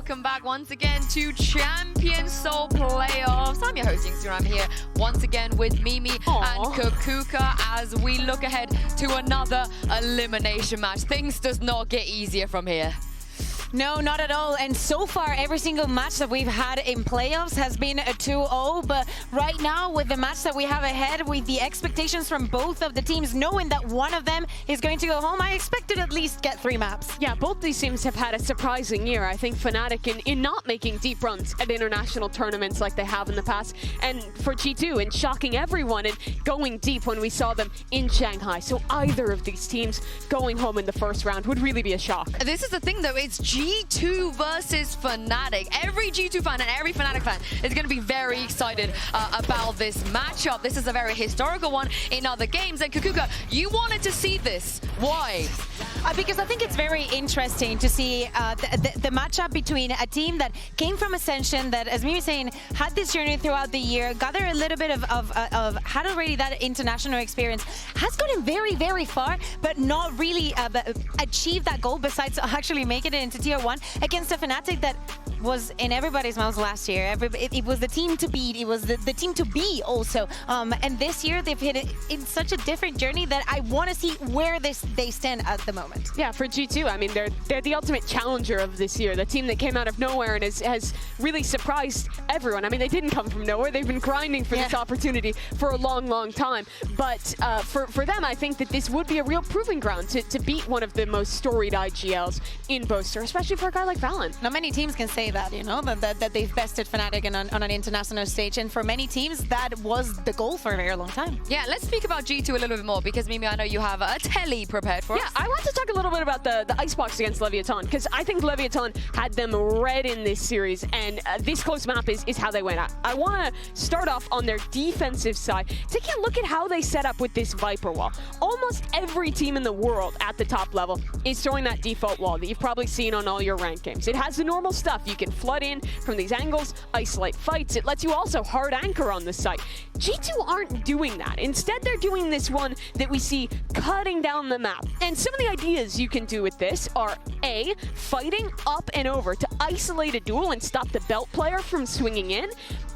welcome back once again to Champions Tour playoffs. I'm your host, Yingsu, and I'm here once again with Mimi and Kakuka as we look ahead to another elimination match. Things does not get easier from here. No, not at all. And so far, every single match that we've had in playoffs has been a 2-0. But right now, with the match that we have ahead, with the expectations from both of the teams, knowing that one of them is going to go home, I expect to at least get 3 maps. Yeah, both these teams have had a surprising year. I think Fnatic in not making deep runs at international tournaments like they have in the past. And for G2 in shocking everyone and going deep when we saw them in Shanghai. So either of these teams going home in the first round would really be a shock. This is the thing, though. It's G2 versus Fnatic. Every G2 fan and every Fnatic fan is going to be very excited about this matchup. This is a very historical one in other games. And Kakuka, you wanted to see this. Why? Because I think it's very interesting to see the matchup between a team that came from Ascension, that, as Mimi was saying, had this journey throughout the year, gathered a little bit of had already that international experience, has gotten very, very far, but not really achieved that goal besides actually making it into Tier 1 against a Fnatic that was in everybody's mouths last year. It was the team to beat, it was the team to be also. And this year they've hit it in such a different journey that I want to see where they stand at the moment. Yeah, for G2, I mean, they're the ultimate challenger of this year. The team that came out of nowhere and has really surprised everyone. I mean, they didn't come from nowhere. They've been grinding for this opportunity for a long, long time. But for them, I think that this would be a real proving ground to beat one of the most storied IGLs in Boaster, especially for a guy like Valorant. Not many teams can say that, you know, that they've bested Fnatic on an international stage. And for many teams, that was the goal for a very long time. Yeah, let's speak about G2 a little bit more because, Mimi, I know you have a telly prepared for us. Yeah, I want to talk a little bit about the Icebox against Leviathan, because I think Leviathan had them red in this series, and this close map is how they went. I want to start off on their defensive side, taking a look at how they set up with this Viper wall. Almost every team in the world at the top level is throwing that default wall that you've probably seen on all your ranked games. It has the normal stuff. You can flood in from these angles, isolate fights. It lets you also hard anchor on the site. G2 aren't doing that. Instead, they're doing this one that we see cutting down the map. And some of the ideas you can do with this are A, fighting up and over to isolate a duel and stop the belt player from swinging in.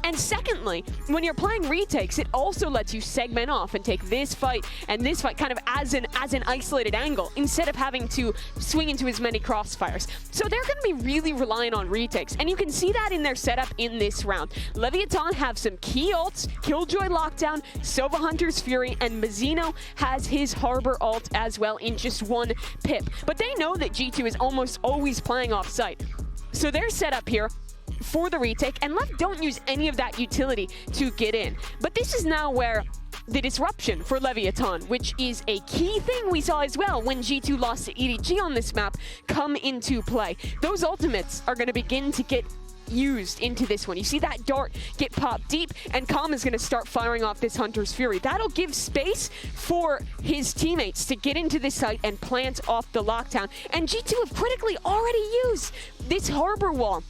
And secondly, when you're playing retakes, it also lets you segment off and take this fight and this fight kind of as an isolated angle instead of having to swing into as many crossfires. So they're going to be really relying on retakes, and you can see that in their setup in this round. Leviathan have some key ults, Killjoy Lockdown, Sova Hunter's Fury, and Mazzino has his Harbor ult as well in just 1 pip. But they know that G2 is almost always playing off site. So they're set up here for the retake, and Lev don't use any of that utility to get in. But this is now where the disruption for Leviathan, which is a key thing we saw as well when G2 lost to EDG on this map, come into play. Those ultimates are going to begin to get used into this one. You see that dart get popped deep, and Calm is going to start firing off this Hunter's Fury. That'll give space for his teammates to get into this site and plant off the lockdown. And G2 have critically already used this Harbor wall,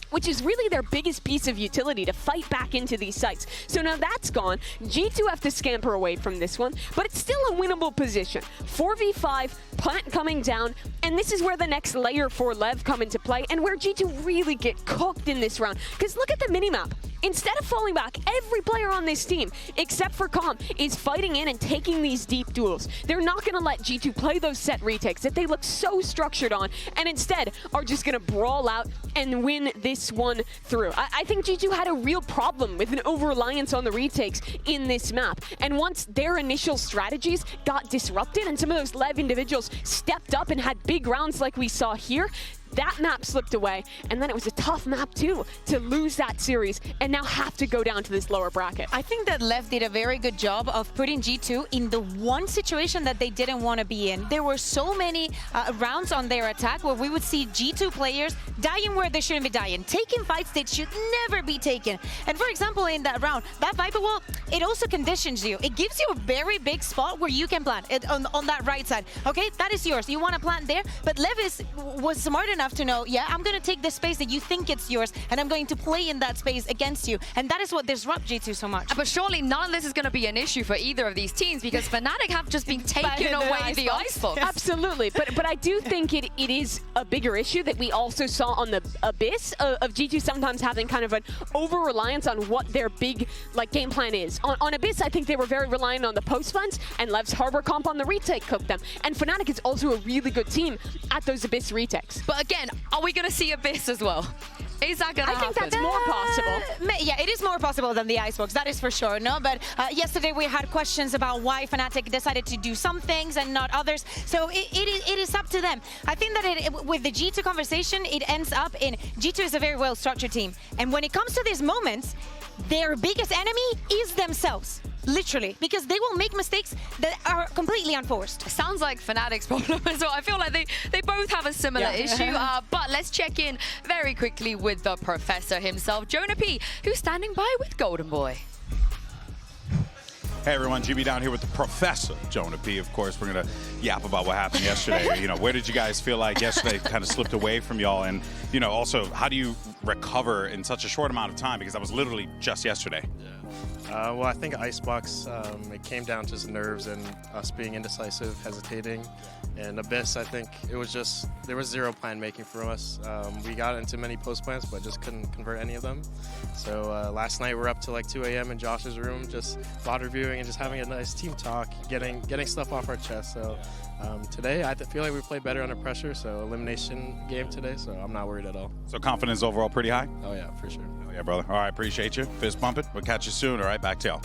which is really their biggest piece of utility to fight back into these sites. So now that's gone. G2 have to scamper away from this one, but it's still a winnable position. 4v5, plant coming down, and this is where the next layer for Lev come into play and where G2 really get cooked in this round. Because look at the minimap. Instead of falling back, every player on this team, except for Calm, is fighting in and taking these deep duels. They're not going to let G2 play those set retakes that they look so structured on, and instead are just going to brawl out and win this one through. I think G2 had a real problem with an over-reliance on the retakes in this map. And once their initial strategies got disrupted and some of those Lev individuals stepped up and had big rounds like we saw here, that map slipped away, and then it was a tough map too to lose that series and now have to go down to this lower bracket. I think that Lev did a very good job of putting G2 in the one situation that they didn't want to be in. There were so many rounds on their attack where we would see G2 players dying where they shouldn't be dying, taking fights that should never be taken. And for example, in that round, that Viper wall, it also conditions you. It gives you a very big spot where you can plant it on that right side. Okay, that is yours. You want to plant there, but Lev was smart enough enough to know, yeah, I'm going to take the space that you think it's yours, and I'm going to play in that space against you. And that is what disrupts G2 so much. But surely none of this is going to be an issue for either of these teams, because Fnatic have just been taking away the Icebox. Absolutely, but I do think it is a bigger issue that we also saw on the Abyss of G2 sometimes having kind of an over-reliance on what their big game plan is. On Abyss, I think they were very reliant on the post-funds, and Lev's Harbor comp on the retake cooked them. And Fnatic is also a really good team at those Abyss retakes. But again, are we going to see Abyss as well? Is that going to happen? I think that's more possible. Yeah, it is more possible than the Icebox, that is for sure, no? But yesterday we had questions about why Fnatic decided to do some things and not others, so it is up to them. I think that with the G2 conversation, it ends up in G2 is a very well-structured team, and when it comes to these moments, their biggest enemy is themselves. Literally, because they will make mistakes that are completely unforced. Sounds like Fnatic's problem as well. I feel like they both have a similar issue. But let's check in very quickly with the professor himself, JonahP, who's standing by with Golden Boy. Hey everyone, GB down here with the professor, JonahP. Of course, we're gonna yap about what happened yesterday. Where did you guys feel like yesterday kind of slipped away from y'all? And, also, how do you recover in such a short amount of time? Because that was literally just yesterday. Well, I think Icebox, it came down to just nerves and us being indecisive, hesitating. And Abyss, I think it was just, there was zero plan making from us. We got into many post plans, but just couldn't convert any of them. So last night we're up to like 2 a.m. in Josh's room, just VOD reviewing and just having a nice team talk, getting stuff off our chest. So today I feel like we played better under pressure, so elimination game today, so I'm not worried at all. So confidence overall pretty high? Oh yeah, for sure. Oh yeah, brother. All right, appreciate you. Fist bumping. We'll catch you soon, all right? Back to y'all.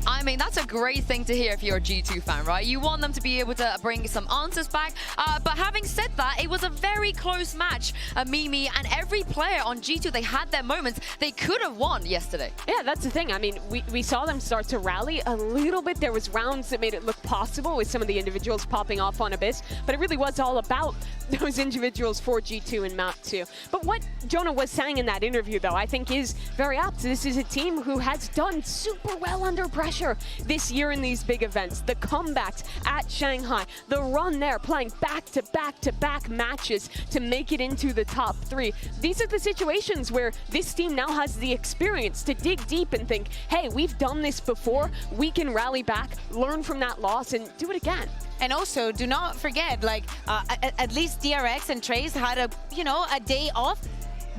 I mean, that's a great thing to hear if you're a G2 fan, right? You want them to be able to bring some answers back. But having said that, it was a very close match. Mimi and every player on G2, they had their moments. They could have won yesterday. Yeah, that's the thing. I mean, we saw them start to rally a little bit. There was rounds that made it look possible with some of the individuals popping off on Abyss. But it really was all about those individuals for G2 and Map 2. But what Jonah was saying in that interview, though, I think is very apt. This is a team who has done super well under pressure this year in these big events. The comebacks at Shanghai, the run there, playing back-to-back-to-back matches to make it into the top 3. These are the situations where this team now has the experience to dig deep and think, hey, we've done this before, we can rally back, learn from that loss, and do it again. And also, do not forget, at least DRX and Trace had a day off.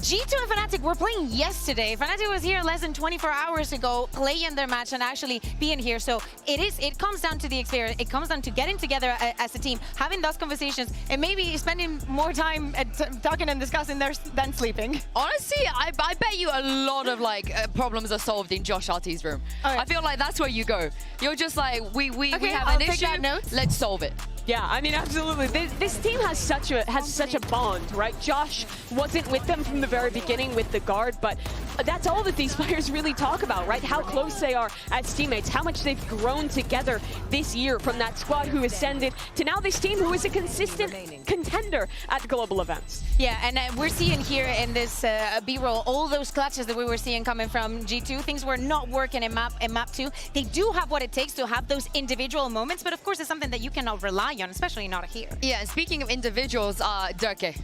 G2 and Fnatic were playing yesterday. Fnatic was here less than 24 hours ago, playing their match and actually being here. So it comes down to the experience. It comes down to getting together as a team, having those conversations, and maybe spending more time talking and discussing than sleeping. Honestly, I bet you a lot of problems are solved in Josh RT's room. Right. I feel like that's where you go. You're just like, we have an issue, let's solve it. Yeah, I mean, absolutely. This team has such a bond, right? Josh wasn't with them from the very beginning with the guard, but that's all that these players really talk about, right? How close they are as teammates, how much they've grown together this year from that squad who ascended to now this team who is a consistent contender at global events. Yeah, and we're seeing here in this B-roll all those clutches that we were seeing coming from G2. Things were not working in map 2. They do have what it takes to have those individual moments, but of course it's something that you cannot rely on, especially not here. Yeah, and speaking of individuals, Durke.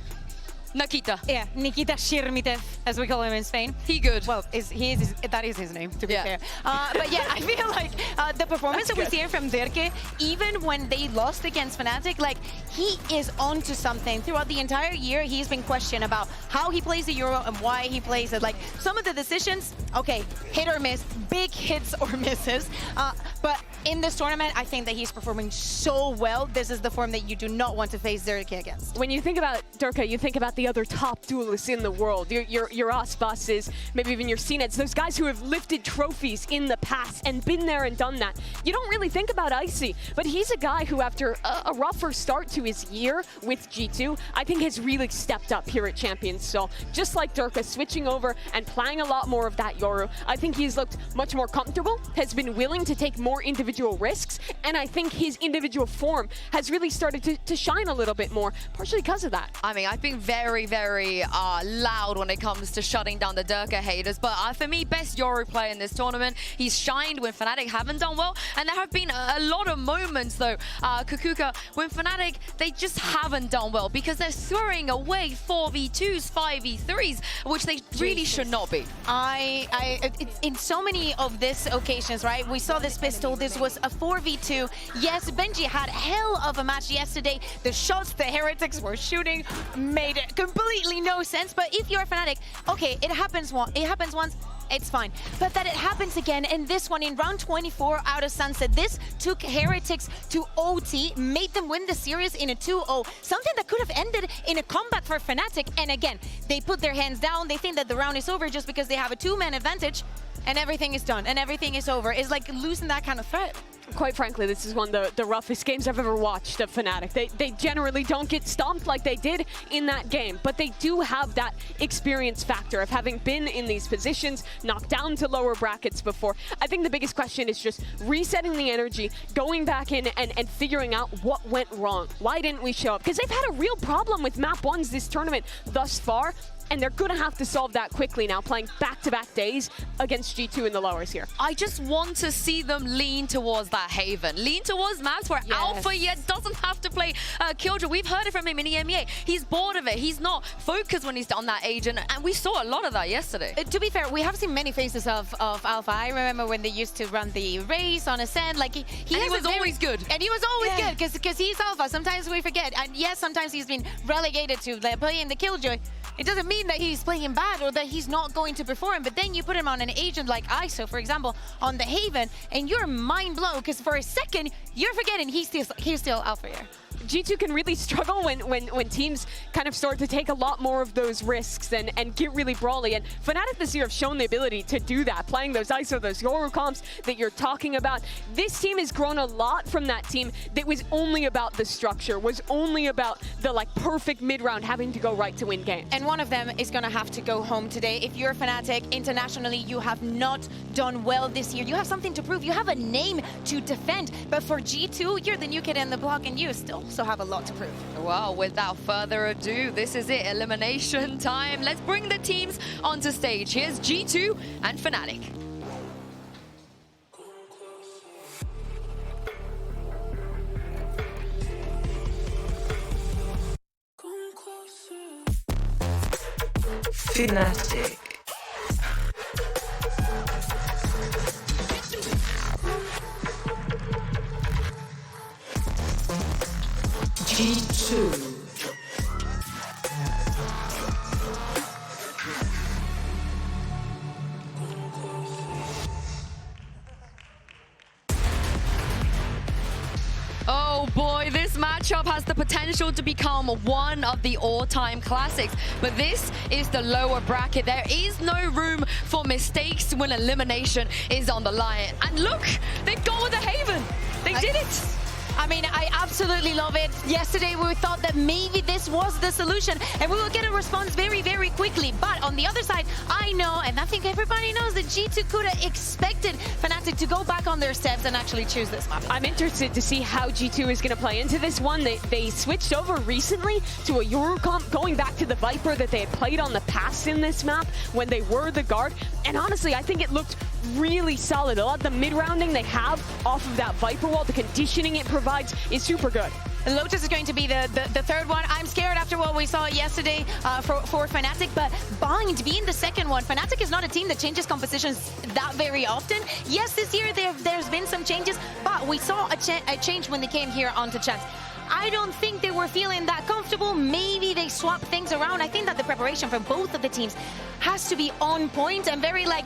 Nikita. Yeah, Nikita Shirmitev, as we call him in Spain. He good. Well, that is his name, to be fair. But yeah, I feel like the performance that we're seeing from Durke, even when they lost against Fnatic, he is onto something. Throughout the entire year, he's been questioned about how he plays the Euro and why he plays it. Some of the decisions, okay, hit or miss, big hits or misses. But in this tournament, I think that he's performing so well. This is the form that you do not want to face Durke against. When you think about Durke, you think about the other top duelists in the world. Your Osbuses, maybe even your CNEDs, those guys who have lifted trophies in the past and been there and done that. You don't really think about Icy, but he's a guy who, after a rougher start to his year with G2, I think has really stepped up here at Champions. So just like Durke, switching over and playing a lot more of that Yoru, I think he's looked much more comfortable, has been willing to take more individual individual risks, and I think his individual form has really started to shine a little bit more, partially because of that. I mean, I've been very, very loud when it comes to shutting down the Durka haters, but for me, best Yoru player in this tournament. He's shined when Fnatic haven't done well, and there have been a lot of moments, though, Kukuka, when Fnatic, they just haven't done well because they're throwing away 4v2s, 5v3s, which they really should not be. It's in so many of these occasions, right? We saw this pistol. This was a 4v2. Yes, Benji had hell of a match yesterday. The shots the Heretics were shooting made completely no sense. But if you're Fnatic, okay, it happens once. It's fine. But that it happens again, and this one in round 24 out of Sunset, this took Heretics to OT, made them win the series in a 2-0. Something that could have ended in a comeback for Fnatic. And again, they put their hands down. They think that the round is over just because they have a 2-man advantage, and everything is done, and everything is over. It's like losing that kind of threat. Quite frankly, this is one of the roughest games I've ever watched of Fnatic. They generally don't get stomped like they did in that game, but they do have that experience factor of having been in these positions, knocked down to lower brackets before. I think the biggest question is just resetting the energy, going back in and figuring out what went wrong. Why didn't we show up? Because they've had a real problem with map ones this tournament thus far, and they're going to have to solve that quickly now, playing back-to-back days against G2 in the lowers here. I just want to see them lean towards that Haven. Lean towards maps where Alpha yet doesn't have to play Killjoy. We've heard it from him in EMEA. He's bored of it. He's not focused when he's on that agent, and we saw a lot of that yesterday. To be fair, we have seen many faces of Alpha. I remember when they used to run the race on Ascend. Like he was always good. And he was always good because he's Alpha. Sometimes we forget. And yes, sometimes he's been relegated to playing the Killjoy. It doesn't mean that he's playing bad or that he's not going to perform, but then you put him on an agent like ISO, for example, on the Haven, and you're mind blown because for a second, you're forgetting he's still Alpha here. G2 can really struggle when teams kind of start to take a lot more of those risks and get really brawly. And Fnatic this year have shown the ability to do that, playing those ISO, those Yoru comps that you're talking about. This team has grown a lot from that team that was only about the structure, was only about the like perfect mid-round having to go right to win games. And one of them is going to have to go home today. If you're Fnatic, internationally, you have not done well this year. You have something to prove. You have a name to defend. But for G2, you're the new kid in the block, and you still have a lot to prove. Well, without further ado, this is it. Elimination time. Let's bring the teams onto stage. Here's G2 and Fnatic. Fnatic. G2. Oh boy, this matchup has the potential to become one of the all-time classics. But this is the lower bracket. There is no room for mistakes when elimination is on the line. And look, they've gone with the Haven. They did it. I mean, I absolutely love it. Yesterday, we thought that maybe this was the solution, and we will get a response very, very quickly. But on the other side, I know, and I think everybody knows, that G2 could have expected Fnatic to go back on their steps and actually choose this map. I'm interested to see how G2 is going to play into this one. They switched over recently to a Yoru comp, going back to the Viper that they had played on the past in this map when they were the guard. And honestly, I think it looked really solid. A lot of the mid-rounding they have off of that Viper wall, the conditioning it provides is super good. Lotus is going to be the third one. I'm scared after what we saw yesterday for Fnatic, but Bind being the second one. Fnatic is not a team that changes compositions that very often. Yes, this year there's been some changes, but we saw a change when they came here onto Chance. I don't think they were feeling that comfortable. Maybe they swapped things around. I think that the preparation for both of the teams has to be on point and very like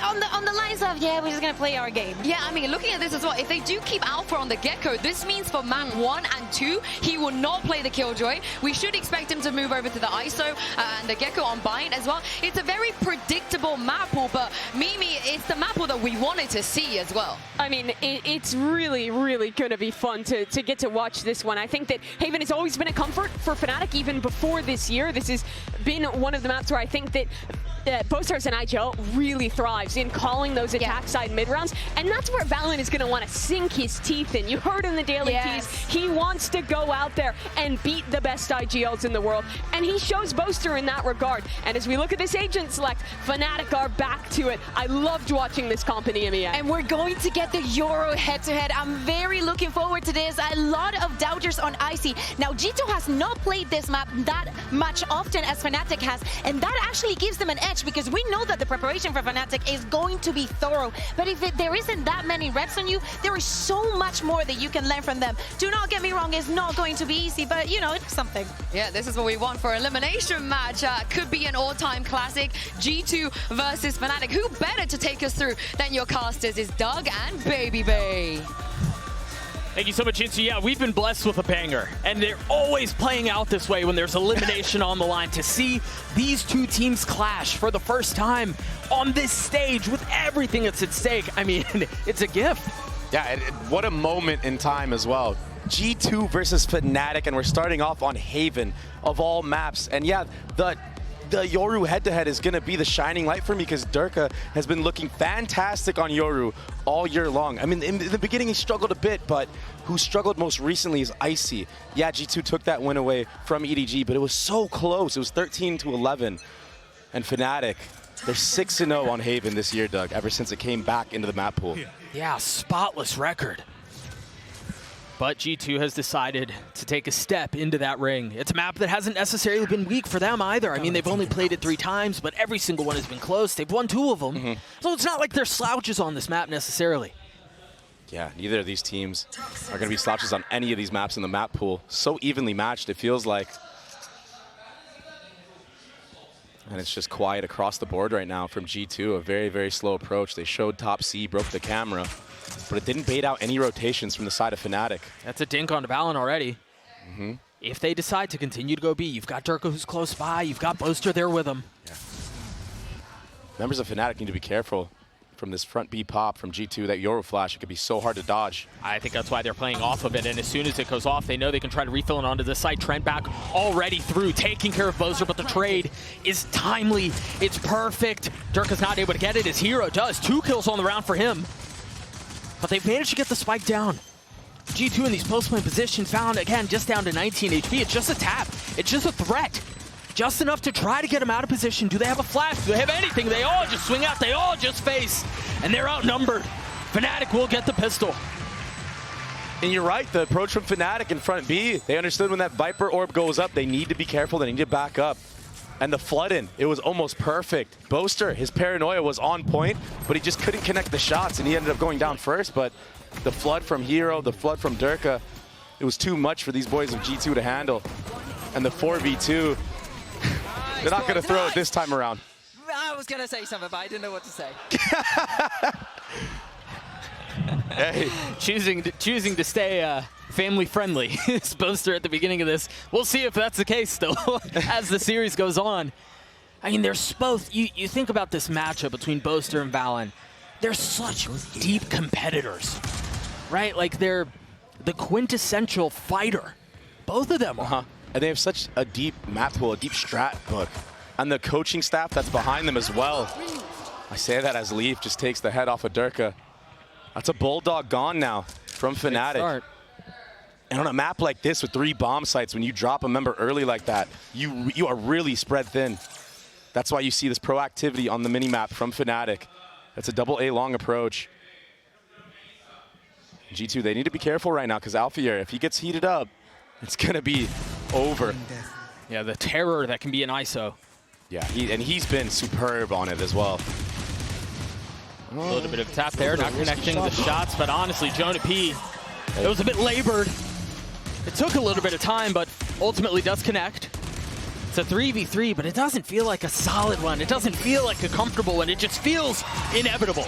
on the lines of, yeah, we're just gonna play our game. Yeah, I mean, looking at this as well, if they do keep Alpha on the get-go, this means for map 1 and 2, he will not play the Killjoy. We should expect him to move over to the ISO and the Gecko on Bind as well. It's a very predictable map pool, but Mimi, it's the map pool that we wanted to see as well. I mean, it's really, really gonna be fun to get to watch this one. I think that Haven has always been a comfort for Fnatic even before this year. This has been one of the maps where I think that Boasters and IGL really thrives in calling those attack side mid rounds, and that's where VALORANT is going to want to sink his teeth in. You heard in the daily tease, he wants to go out there and beat the best IGLs in the world, and he shows Boaster in that regard. And as we look at this agent select, Fnatic are back to it. I loved watching this comp in EMEA. And we're going to get the Euro head-to-head. I'm very looking forward to this. A lot of doubters on Icy. Now, G2 has not played this map that much often as Fnatic has, and that actually gives them an edge because we know that the preparation for Fnatic is going to be thorough. But if there isn't that many reps on you, there is so much more that you can learn from them. Do not get me wrong, it's not going to be easy, but you know, it's something. Yeah, this is what we want for elimination match. Could be an all-time classic. G2 versus Fnatic. Who better to take us through than your casters is Doug and Baby Bay. Thank you so much, Insu. Yeah, we've been blessed with a banger, and they're always playing out this way when there's elimination on the line. To see these two teams clash for the first time on this stage with everything that's at stake, I mean, it's a gift. Yeah, and what a moment in time as well. G2 versus Fnatic, and we're starting off on Haven of all maps. And yeah, the Yoru head-to-head is going to be the shining light for me because Durka has been looking fantastic on Yoru all year long. I mean, in the beginning he struggled a bit, but who struggled most recently is Icy. Yeah, G2 took that win away from EDG, but it was so close. It was 13-11. And Fnatic, they're 6-0 on Haven this year, Doug, ever since it came back into the map pool. Yeah, spotless record. But G2 has decided to take a step into that ring. It's a map that hasn't necessarily been weak for them either. I mean, they've only played it 3 times, but every single one has been close. They've won 2 of them. So it's not like they're slouches on this map necessarily. Yeah, neither of these teams are going to be slouches on any of these maps in the map pool. So evenly matched, it feels like. And it's just quiet across the board right now from G2. A very, very slow approach. They showed top C, broke the camera, but it didn't bait out any rotations from the side of Fnatic. That's a dink on VALORANT already. If they decide to continue to go B, you've got Durka who's close by, you've got Boaster there with him. Yeah. Members of Fnatic need to be careful from this front B pop from G2, that Yoru flash. It could be so hard to dodge. I think that's why they're playing off of it, and as soon as it goes off, they know they can try to refill it onto this side. Trent back already through, taking care of Boaster, but the trade is timely. It's perfect. Durka's not able to get it. His hero does. 2 kills on the round for him. But they've managed to get the spike down. G2 in these post-play positions found, again, just down to 19 HP. It's just a tap. It's just a threat. Just enough to try to get him out of position. Do they have a flash? Do they have anything? They all just swing out. They all just face. And they're outnumbered. Fnatic will get the pistol. And you're right, the approach from Fnatic in front B, they understood when that Viper orb goes up, they need to be careful, they need to back up. And the flood in, it was almost perfect. Boaster, his paranoia was on point, but he just couldn't connect the shots, and he ended up going down first. But the flood from Hero, the flood from Durka, it was too much for these boys of G2 to handle. And the 4v2, they're not going to throw it this time around. I was going to say something, but I didn't know what to say. Hey. Choosing to stay family friendly is Boaster at the beginning of this. We'll see if that's the case though as the series goes on. I mean, there's both. You think about this matchup between Boaster and VALORANT. They're such deep competitors, right? Like they're the quintessential fighter. Both of them are. And they have such a deep map pool, a deep strat book. And the coaching staff that's behind them as well. I say that as Leaf just takes the head off of Durka. That's a Bulldog gone now from Fnatic. And on a map like this with 3 bomb sites, when you drop a member early like that, you are really spread thin. That's why you see this proactivity on the mini-map from Fnatic. That's a double A long approach. G2, they need to be careful right now because Alfier, if he gets heated up, it's going to be over. Yeah, the terror that can be an ISO. Yeah, he's been superb on it as well. A little bit of tap there, not connecting the shots, but honestly, JonahP, it was a bit labored. It took a little bit of time, but ultimately does connect. It's a 3v3, but it doesn't feel like a solid one. It doesn't feel like a comfortable one. It just feels inevitable.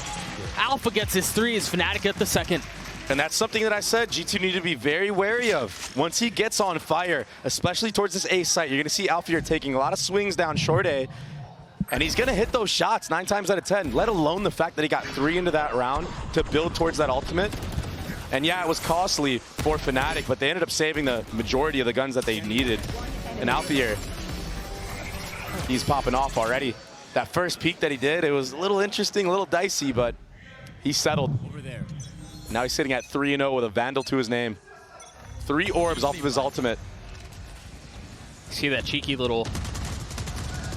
Alpha gets his 3 as Fnatic at the second. And that's something that I said G2 need to be very wary of. Once he gets on fire, especially towards this A site, you're going to see Alfier taking a lot of swings down short A. And he's going to hit those shots 9 times out of 10, let alone the fact that he got 3 into that round to build towards that ultimate. And yeah, it was costly for Fnatic, but they ended up saving the majority of the guns that they needed. And Alfier, he's popping off already. That first peek that he did, it was a little interesting, a little dicey, but he settled. Over there. Now he's sitting at 3-0 with a Vandal to his name. 3 orbs off of his ultimate. See that cheeky little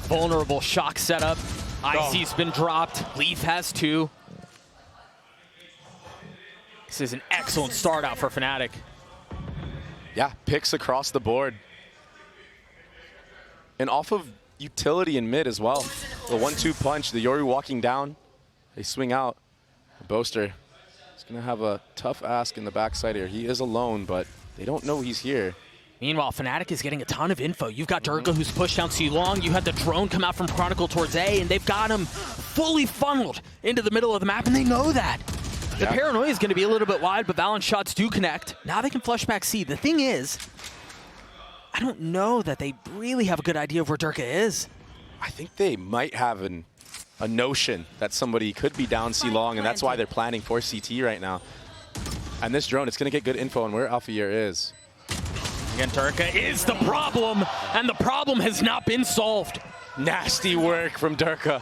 vulnerable shock setup. Icy's been dropped. Leaf has 2. This is an excellent start out for Fnatic. Yeah, picks across the board. And off of utility in mid as well. The 1-2 punch, the Yoru walking down. They swing out. Boaster is going to have a tough ask in the backside here. He is alone, but they don't know he's here. Meanwhile, Fnatic is getting a ton of info. You've got Durga who's pushed down C long. You had the drone come out from Chronicle towards A, and they've got him fully funneled into the middle of the map, and they know that. The paranoia is going to be a little bit wide, but Valorant shots do connect. Now they can flush back C. The thing is, I don't know that they really have a good idea of where Durga is. I think they might have a notion that somebody could be down C long, and that's why they're planning for CT right now. And this drone, it's going to get good info on where Alphayear is. Again, Durga is the problem, and the problem has not been solved. Nasty work from Durga.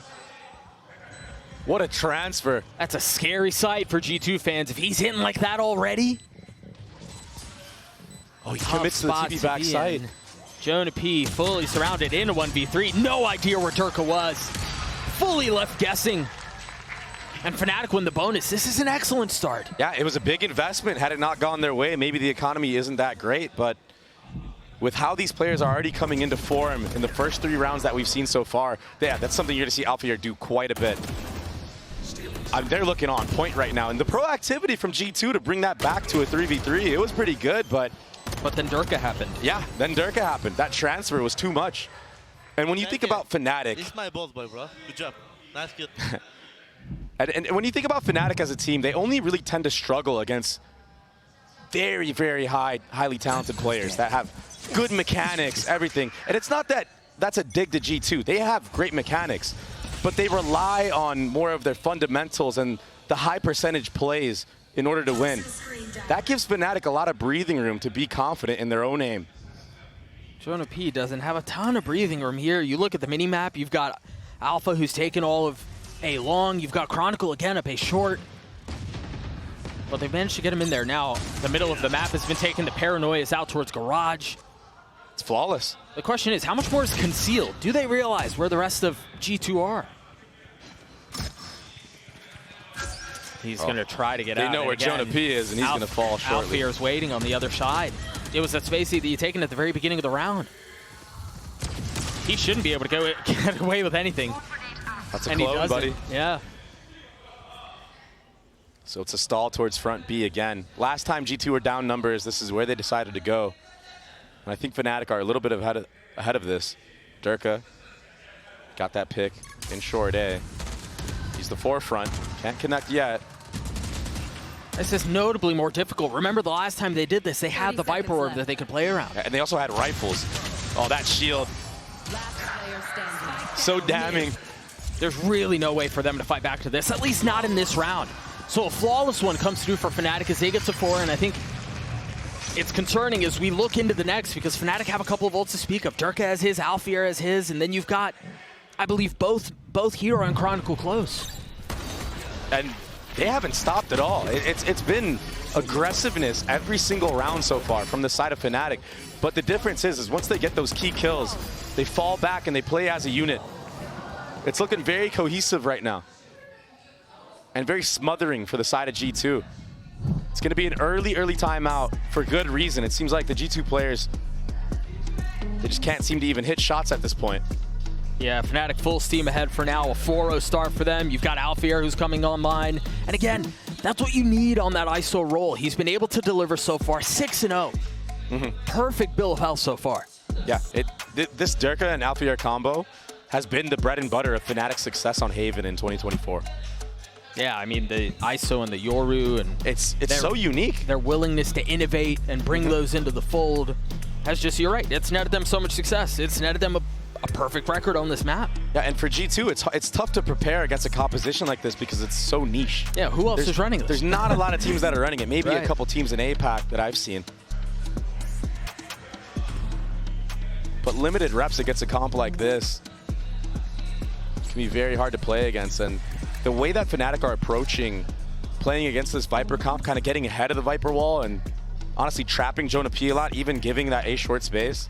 What a transfer. That's a scary sight for G2 fans. If he's hitting like that already. Oh, he commits to the TP backside. JonahP fully surrounded in a 1v3. No idea where Durga was. Fully left guessing. And Fnatic win the bonus. This is an excellent start. Yeah, it was a big investment. Had it not gone their way, maybe the economy isn't that great, but with how these players are already coming into form in the first 3 rounds that we've seen so far, yeah, that's something you're going to see Alphayear do quite a bit. They're looking on point right now, and the proactivity from G2 to bring that back to a 3v3, it was pretty good, but then Durga happened. Yeah, then Durga happened. That transfer was too much. And when you think about Fnatic, This is my boss boy, bro. Good job. Nice kid. and when you think about Fnatic as a team, they only really tend to struggle against very, very highly talented players that have good mechanics, everything. And it's not that that's a dig to G2. They have great mechanics, but they rely on more of their fundamentals and the high percentage plays in order to win. That gives Fnatic a lot of breathing room to be confident in their own aim. JonahP doesn't have a ton of breathing room here. You look at the mini-map, you've got Alpha who's taken all of A long, you've got Chronicle again up A short. But they've managed to get him in there now. The middle of the map has been taken, the Paranoia is out towards Garage. It's flawless. The question is, how much more is concealed? Do they realize where the rest of G2 are? He's going to try to get out. They know where JonahP is, and he's going to fall shortly. Alphayear's waiting on the other side. It was that spacey that you taken at the very beginning of the round. He shouldn't be able to get away with anything. That's a clone, buddy. Yeah. So it's a stall towards front B again. Last time G2 were down numbers, this is where they decided to go. And I think Fnatic are a little bit ahead of this. Durga got that pick in short A. He's the forefront. Can't connect yet. This is notably more difficult. Remember the last time they did this, they had the Viper Orb that they could play around. And they also had rifles. Oh, that shield. So damning. There's really no way for them to fight back to this, at least not in this round. So a flawless one comes through for Fnatic as they get to 4, and I think it's concerning as we look into the next because Fnatic have a couple of ults to speak of. Durga has his, Alphayear has his, and then you've got, I believe, both Hero and Chronicle close. And they haven't stopped at all. It's been aggressiveness every single round so far from the side of Fnatic. But the difference is once they get those key kills, they fall back and they play as a unit. It's looking very cohesive right now. And very smothering for the side of G2. It's going to be an early timeout for good reason. It seems like the G2 players, they just can't seem to even hit shots at this point. Yeah, Fnatic full steam ahead for now. A 4-0 start for them. You've got Alphayear who's coming online. And again, that's what you need on that ISO roll. He's been able to deliver so far, 6-0. Perfect bill of health so far. Yeah, this Durga and Alphayear combo has been the bread and butter of Fnatic's success on Haven in 2024. Yeah, I mean, the ISO and the Yoru, and it's so unique. Their willingness to innovate and bring those into the fold has just, you're right, it's netted them so much success. It's netted them a perfect record on this map. Yeah, and for G2, it's tough to prepare against a composition like this because it's so niche. Yeah, who else is running this? There's not a lot of teams that are running it. Maybe a couple teams in APAC that I've seen. But limited reps against a comp like this can be very hard to play against. And the way that Fnatic are approaching playing against this Viper comp, kind of getting ahead of the Viper wall and honestly trapping JonahP a lot, even giving that A short space.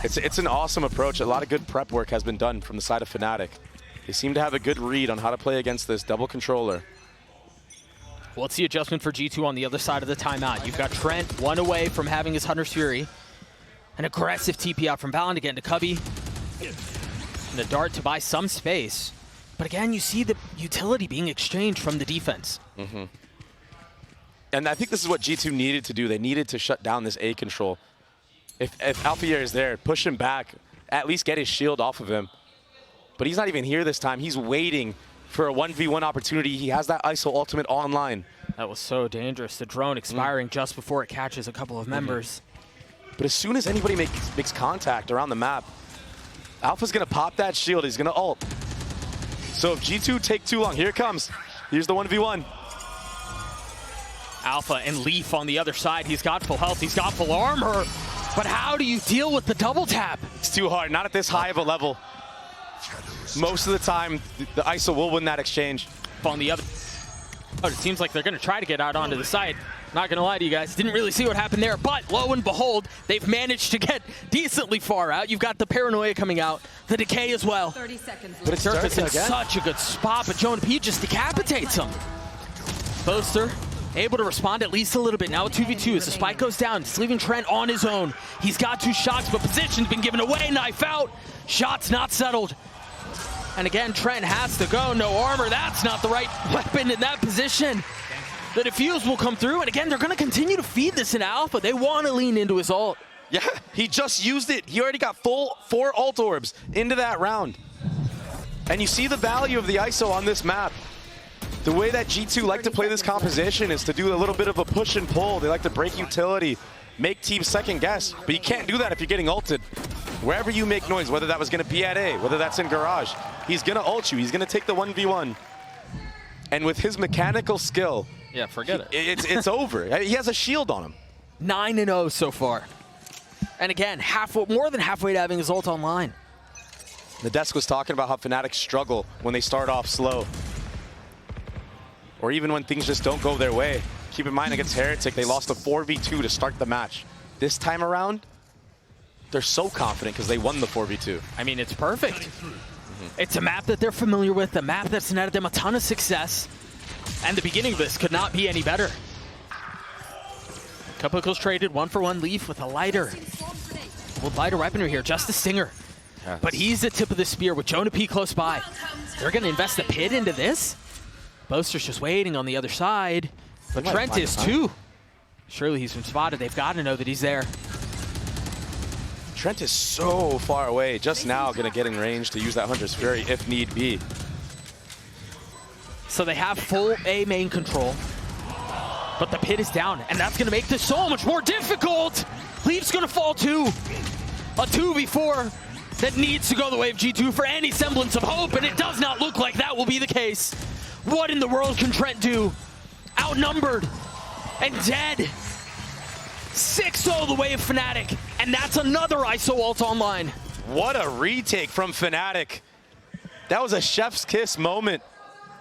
It's an awesome approach. A lot of good prep work has been done from the side of Fnatic. They seem to have a good read on how to play against this double controller. Well, it's the adjustment for G2 on the other side of the timeout. You've got Trent, one away from having his Hunter's Fury. An aggressive TP out from VALORANT again to Cubby. And a dart to buy some space. But again, you see the utility being exchanged from the defense. And I think this is what G2 needed to do. They needed to shut down this A control. If Alphier is there, push him back, at least get his shield off of him. But he's not even here this time. He's waiting for a 1v1 opportunity. He has that ISO ultimate online. That was so dangerous. The drone expiring just before it catches a couple of members. But as soon as anybody makes contact around the map, Alpha's gonna pop that shield. He's gonna ult. So if G2 take too long, here it comes. Here's the 1v1. Alpha and Leaf on the other side. He's got full health. He's got full armor. But how do you deal with the double tap? It's too hard. Not at this high of a level. Most of the time, the ISO will win that exchange. On the other... Oh, it seems like they're going to try to get out onto the side. Not going to lie to you guys. Didn't really see what happened there. But lo and behold, they've managed to get decently far out. You've got the Paranoia coming out. The Decay as well. 30 seconds. But it's Surface in again. such a good spot, but JonahP just decapitates him. Boaster able to respond at least a little bit. Now a 2v2 as the spike goes down. It's leaving Trent on his own. He's got two shots, but position's been given away. Knife out. Shots not settled. And again, Trent has to go. No armor. That's not the right weapon in that position. The defuse will come through, and again, they're going to continue to feed this in Alpha. They want to lean into his ult. Yeah, he just used it. He already got full 4 ult orbs into that round. And you see the value of the ISO on this map. The way that G2 like to play this composition is to do a little bit of a push and pull. They like to break utility, make teams second guess. But you can't do that if you're getting ulted. Wherever you make noise, whether that was going to be at A, whether that's in Garage, he's going to ult you. He's going to take the 1v1. And with his mechanical skill, yeah, forget it. It's over. He has a shield on him. 9-0 so far. And again, more than halfway to having his ult online. The desk was talking about how Fnatic struggle when they start off slow. Or even when things just don't go their way. Keep in mind against Heretic, they lost a 4v2 to start the match. This time around, they're so confident because they won the 4v2. I mean, it's perfect. It's a map that they're familiar with, a map that's netted them a ton of success. And the beginning of this could not be any better. Kupiko's traded 1-for-1 Leaf with a lighter. Well, lighter weaponry here, just a stinger. Yes. But he's the tip of the spear with JonahP close by. They're going to invest the pit into this? Boaster's just waiting on the other side. But Trent is too. Surely he's been spotted. They've got to know that he's there. Trent is so far away. Just now going to get in range to use that Hunter's Fury if need be. So they have full A main control. But the pit is down, and that's going to make this so much more difficult. Leaf's going to fall too. A 2v4 that needs to go the way of G2 for any semblance of hope, and it does not look like that will be the case. What in the world can Trent do? Outnumbered and dead. 6-0 the way of Fnatic, and that's another ISO ult online. What a retake from Fnatic. That was a chef's kiss moment.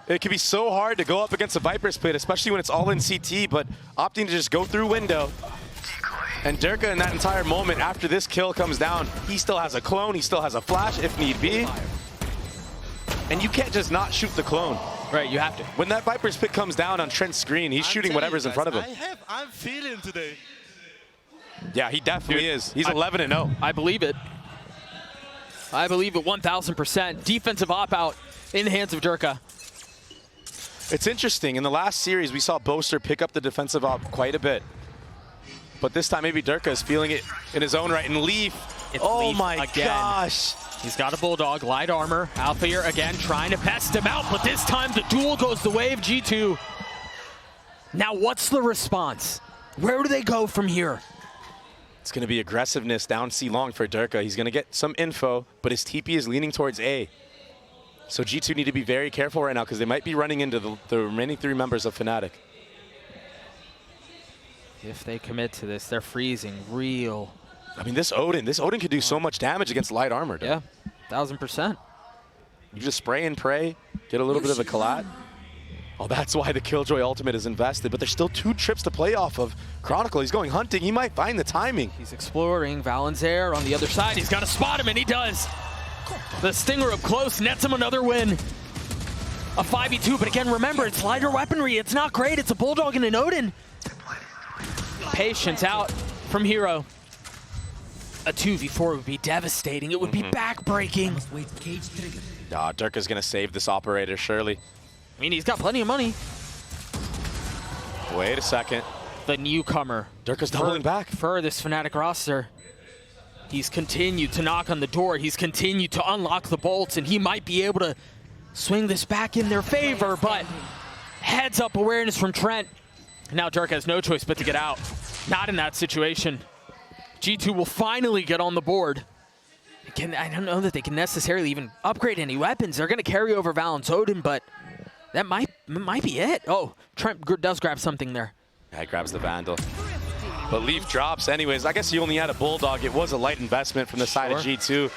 It can be so hard to go up against a Viper's Pit, especially when it's all in CT, but opting to just go through window. And Durka in that entire moment, after this kill comes down, he still has a clone, he still has a flash if need be. And you can't just not shoot the clone. Right, you have to. When that Viper's Pit comes down on Trent's screen, he's shooting whatever's in front of him. I'm feeling today. Yeah, he definitely is. He's 11-0. I believe it. I believe it 1,000%. Defensive op-out in the hands of Durka. It's interesting. In the last series, we saw Boaster pick up the defensive op quite a bit. But this time, maybe Durka is feeling it in his own right. And Leaf, oh my gosh. He's got a Bulldog, light armor. Alphier again trying to pest him out, but this time the duel goes the way of G2. Now what's the response? Where do they go from here? It's going to be aggressiveness down C long for Durka. He's going to get some info, but his TP is leaning towards A. So G2 need to be very careful right now because they might be running into the remaining 3 members of Fnatic. If they commit to this, they're freezing real. I mean, this Odin could do so much damage against light armor. Yeah, 1,000%. You just spray and pray, get a little bit of a collat. Oh, that's why the Killjoy ultimate is invested, but there's still 2 trips to play off of. Chronicle, he's going hunting. He might find the timing. He's exploring. Valen's there on the other side. He's got to spot him, and he does. The Stinger up close nets him another win. A 5v2, but again, remember, it's lighter weaponry. It's not great. It's a Bulldog and an Odin. Patience out from Hero. A 2v4 would be devastating. It would be backbreaking. Durka's going to save this operator, surely. I mean, he's got plenty of money. Wait a second. The newcomer. Durka's doubling back. For this Fnatic roster. He's continued to knock on the door. He's continued to unlock the bolts, and he might be able to swing this back in their favor, but heads up awareness from Trent. Now Durka has no choice but to get out. Not in that situation. G2 will finally get on the board. Again, I don't know that they can necessarily even upgrade any weapons. They're going to carry over Valen's Odin, but that might be it. Oh, Trent does grab something there. Yeah, he grabs the Vandal. But Leaf drops anyways. I guess he only had a Bulldog. It was a light investment from the side of G2.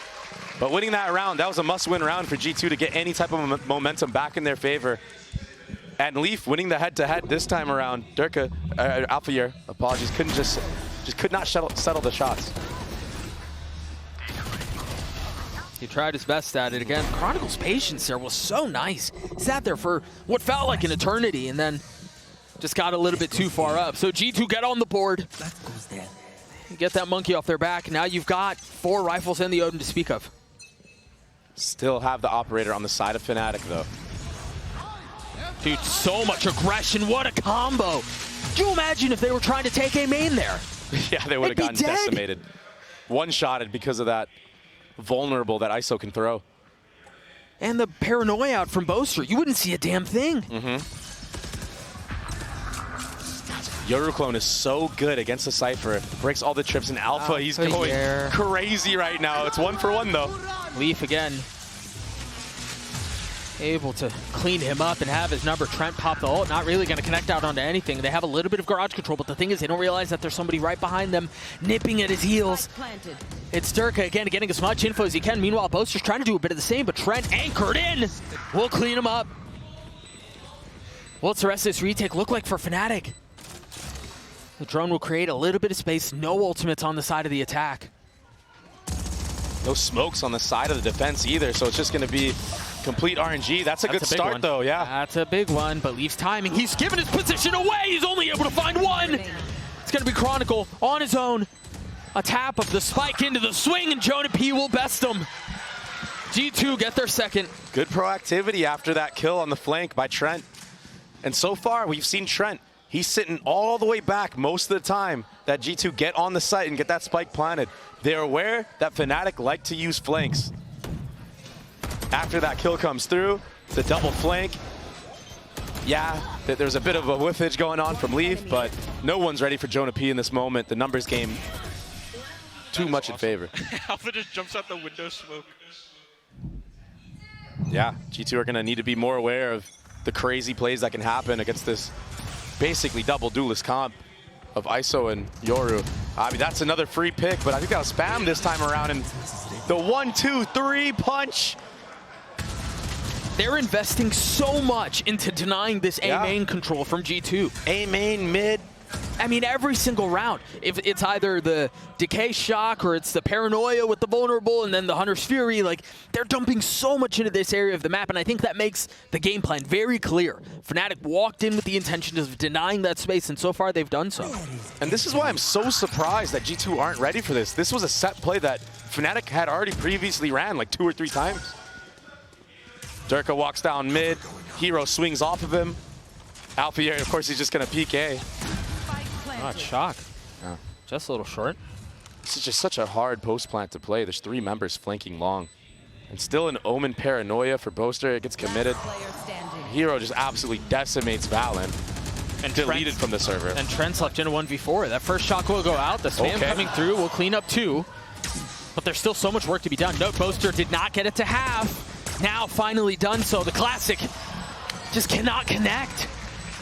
But winning that round, that was a must-win round for G2 to get any type of momentum back in their favor. And Leaf winning the head-to-head this time around. Durka, Alphayear, apologies, could not settle the shots. He tried his best at it again. Chronicle's patience there was so nice. He sat there for what felt like an eternity and then just got a little bit too far up. So G2 get on the board. Get that monkey off their back. Now you've got 4 rifles and the Odin to speak of. Still have the operator on the side of Fnatic though. Dude, so much aggression. What a combo. Could you imagine if they were trying to take a main there? Yeah, they would have gotten decimated. One-shotted because of that vulnerable that ISO can throw. And the paranoia out from Boaster. You wouldn't see a damn thing. Yoru clone is so good against the Cypher. Breaks all the trips in Alpha. He's going crazy right now. It's 1-for-1 though. Leaf again. Able to clean him up and have his number. Trent pop the ult. Not really going to connect out onto anything. They have a little bit of garage control, but the thing is they don't realize that there's somebody right behind them nipping at his heels. It's Durka again getting as much info as he can. Meanwhile, Boaster's trying to do a bit of the same, but Trent anchored in. We'll clean him up. What's the rest of this retake look like for Fnatic? The drone will create a little bit of space. No ultimates on the side of the attack. No smokes on the side of the defense either, so it's just going to be complete RNG. That's a good start though, yeah. That's a big one, but Leaf's timing. He's given his position away. He's only able to find one. It's going to be Chronicle on his own. A tap of the spike into the swing, and JonahP will best him. G2 get their second. Good proactivity after that kill on the flank by Trent. And so far, we've seen Trent. He's sitting all the way back most of the time that G2 get on the site and get that spike planted. They're aware that Fnatic like to use flanks. After that kill comes through, the double flank. Yeah, there's a bit of a whiffage going on from Leaf, but no one's ready for JonahP in this moment. The numbers game too much in favor. Alpha just jumps out the window smoke. Yeah, G2 are going to need to be more aware of the crazy plays that can happen against this basically double duelist comp of ISO and Yoru. I mean, that's another free pick, but I think that'll spam this time around. And the 1-2-3 punch. They're investing so much into denying this A-main control from G2. A-main, mid. I mean, every single round. If it's either the Decay Shock or it's the Paranoia with the Vulnerable and then the Hunter's Fury, like, they're dumping so much into this area of the map, and I think that makes the game plan very clear. Fnatic walked in with the intention of denying that space, and so far they've done so. And this is why I'm so surprised that G2 aren't ready for this. This was a set play that Fnatic had already previously ran like 2 or 3 times. Durka walks down mid. Hero swings off of him. Alphayear, of course, he's just going to peek A. Not shock. Yeah. Just a little short. This is just such a hard post plant to play. There's 3 members flanking long. And still an Omen Paranoia for Boaster. It gets committed. Hero just absolutely decimates Valen. And deleted from the server. And Trent's left in a 1v4. That first shock will go out. The spam coming through will clean up 2. But there's still so much work to be done. Note Boaster did not get it to half. Now finally done so. The classic just cannot connect.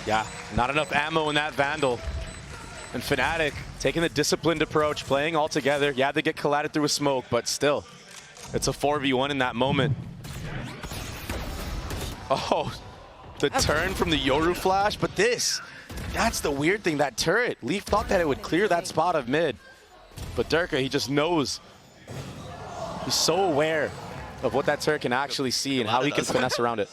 Yeah, not enough ammo in that Vandal. And Fnatic taking the disciplined approach, playing all together. Yeah, they get collided through a smoke, but still, it's a 4v1 in that moment. Oh, the turn from the Yoru flash, but that's the weird thing, that turret. Leaf thought that it would clear that spot of mid, but Durka, he just knows. He's so aware of what that turret can actually see and how he can finesse around it.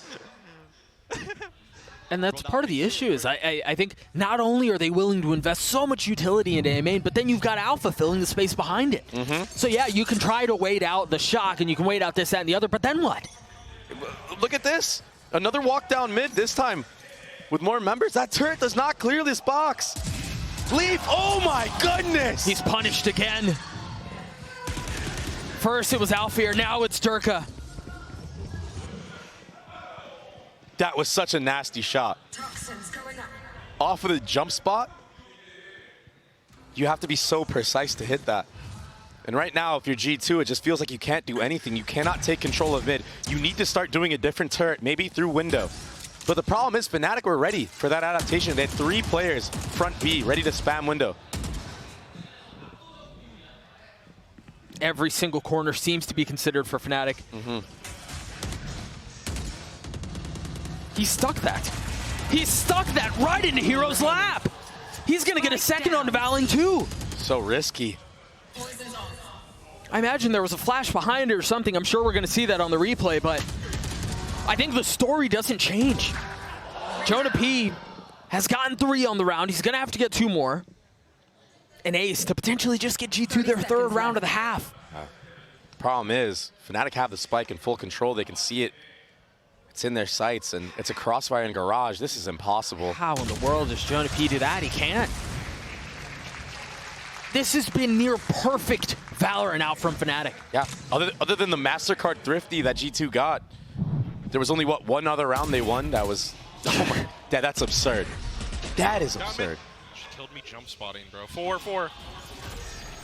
And that's part of the issue is I think not only are they willing to invest so much utility into A main, but then you've got Alpha filling the space behind it. So yeah, you can try to wait out the shock and you can wait out this, that, and the other, but then what? Look at this. Another walk down mid, this time with more members. That turret does not clear this box. Leaf, oh my goodness! He's punished again. First it was Alfir, now it's Durka. That was such a nasty shot. Off of the jump spot, you have to be so precise to hit that. And right now, if you're G2, it just feels like you can't do anything. You cannot take control of mid. You need to start doing a different turret, maybe through window. But the problem is Fnatic were ready for that adaptation. They had 3 players, front B, ready to spam window. Every single corner seems to be considered for Fnatic. He stuck that. He stuck that right into Hero's lap. He's going to get a second on Valen too. So risky. I imagine there was a flash behind it or something. I'm sure we're going to see that on the replay, but I think the story doesn't change. JonahP has gotten 3 on the round. He's going to have to get 2 more. An ace to potentially just get G2 their 3rd round of the half. Problem is, Fnatic have the spike in full control. They can see it. It's in their sights, and it's a crossfire in garage. This is impossible. How in the world does JonahP do that? He can't. This has been near perfect Valorant out from Fnatic. Yeah, other than the MasterCard Thrifty that G2 got, there was only, what, 1 other round they won? That was, oh my, that's absurd. That is absurd. She killed me jump spotting, bro. 4-4.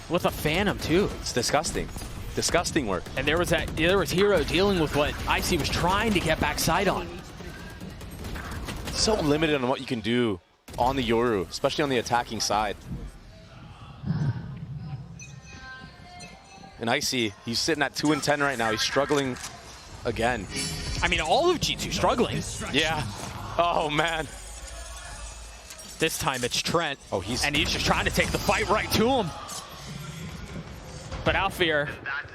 With a Phantom, too. It's disgusting. Disgusting work. And there was Hero dealing with what Icy was trying to get backside on. So limited on what you can do on the Yoru, especially on the attacking side. And Icy, he's sitting at 2-10 right now. He's struggling again. I mean, all of G2 struggling. Yeah. Oh, man. This time it's Trent. Oh, he's just trying to take the fight right to him. But Alfir,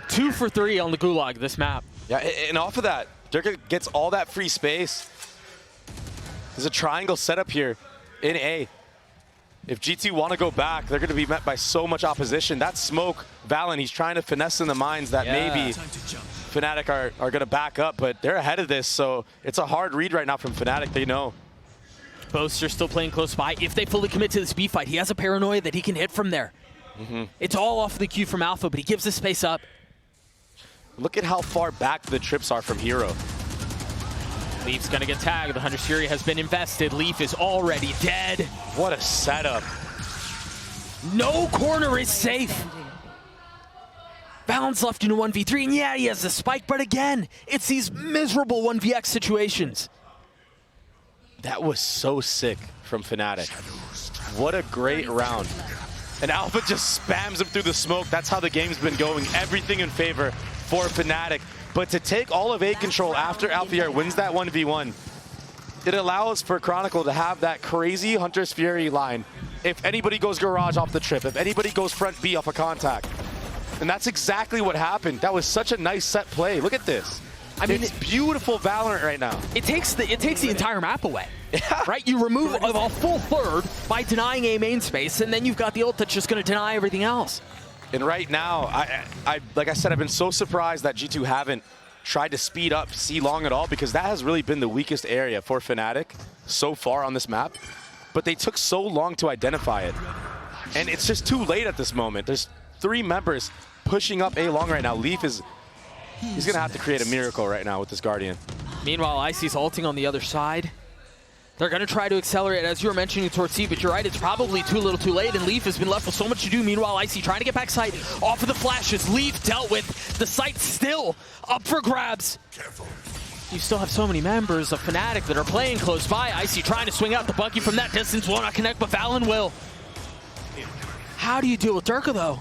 2 for 3 on the Gulag this map. Yeah, and off of that, Durka gets all that free space. There's a triangle setup here in A. If G2 want to go back, they're going to be met by so much opposition. That smoke, Valen, he's trying to finesse in the minds that maybe Fnatic are going to back up, but they're ahead of this, so it's a hard read right now from Fnatic, they know. Boaster still playing close by. If they fully commit to this B fight, he has a paranoia that he can hit from there. It's all off the cue from Alpha, but he gives the space up. Look at how far back the trips are from Hero. Leaf's gonna get tagged. The Hunter's Fury has been invested. Leaf is already dead. What a setup. No corner is safe. Valen's left in a 1v3, and yeah, he has the spike, but again, it's these miserable 1vx situations. That was so sick from Fnatic. What a great round. And Alpha just spams him through the smoke. That's how the game's been going. Everything in favor for Fnatic. But to take all of A control after Alfir wins that 1v1, it allows for Chronicle to have that crazy Hunter's Fury line. If anybody goes garage off the trip, if anybody goes front B off a contact. And that's exactly what happened. That was such a nice set play. Look at this. I mean, it's beautiful Valorant right now. It takes the entire map away, right? You remove a full third by denying A main space, and then you've got the ult that's just going to deny everything else. And right now, like I said, I've been so surprised that G2 haven't tried to speed up C long at all, because that has really been the weakest area for Fnatic so far on this map. But they took so long to identify it. And it's just too late at this moment. There's 3 members pushing up A long right now. Leaf is... He's going to have to create a miracle right now with this Guardian. Meanwhile, Icy's ulting on the other side. They're going to try to accelerate, as you were mentioning, towards C, but you're right, it's probably too little too late, and Leaf has been left with so much to do. Meanwhile, Icy trying to get back sight off of the flashes. Leaf dealt with. The site still up for grabs. You still have so many members of Fnatic that are playing close by. Icy trying to swing out the buggy from that distance. Will not connect, but Valen will. How do you deal with Durka, though?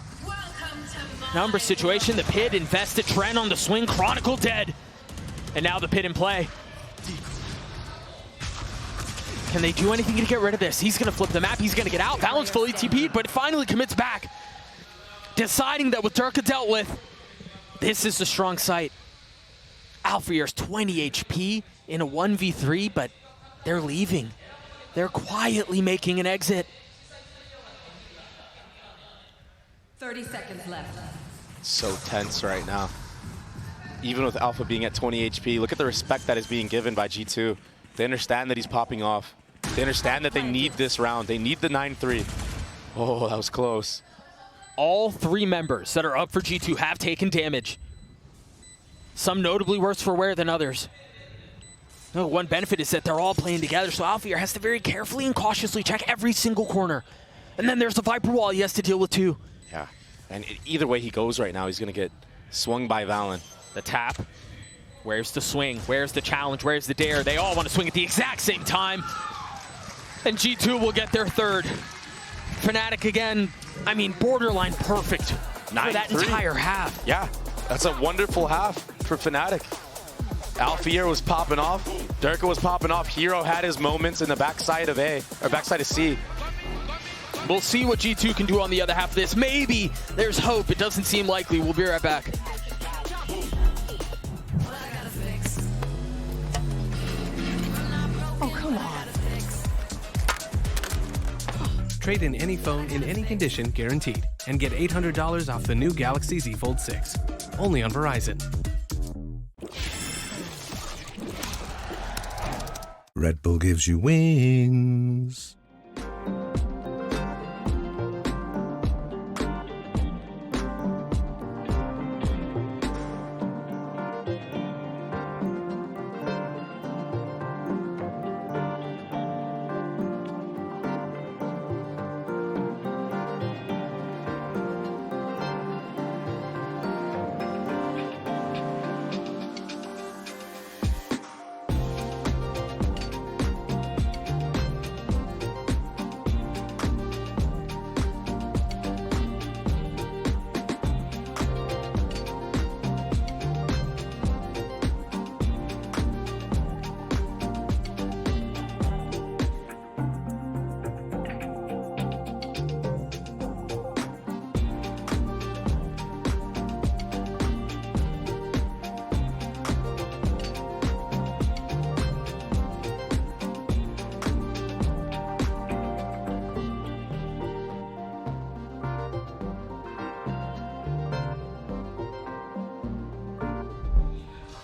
Number situation, the pit invested, Trent on the swing, Chronicle dead. And now the pit in play. Can they do anything to get rid of this? He's going to flip the map. He's going to get out. Valorant's fully TP'd, but finally commits back. Deciding that with Durka dealt with, this is the strong site. Alfier's 20 HP in a 1v3, but they're leaving. They're quietly making an exit. 30 seconds left. So tense right now. Even with Alpha being at 20 HP, look at the respect that is being given by G2. They understand that he's popping off. They understand that they need this round. They need the 9-3. Oh, that was close. All 3 members that are up for G2 have taken damage. Some notably worse for wear than others. No, one benefit is that they're all playing together, so Alfier has to very carefully and cautiously check every single corner. And then there's the Viper wall he has to deal with too. Yeah, and either way he goes right now, he's going to get swung by Valen. The tap. Where's the swing? Where's the challenge? Where's the dare? They all want to swing at the exact same time. And G2 will get their third. Fnatic again, I mean, borderline perfect for that entire half. Yeah, that's a wonderful half for Fnatic. Alfier was popping off. Durka was popping off. Hero had his moments in the backside of A, or backside of C. We'll see what G2 can do on the other half of this. Maybe there's hope. It doesn't seem likely. We'll be right back. Oh, come on. Trade in any phone in any condition guaranteed and get $800 off the new Galaxy Z Fold 6. Only on Verizon. Red Bull gives you wings.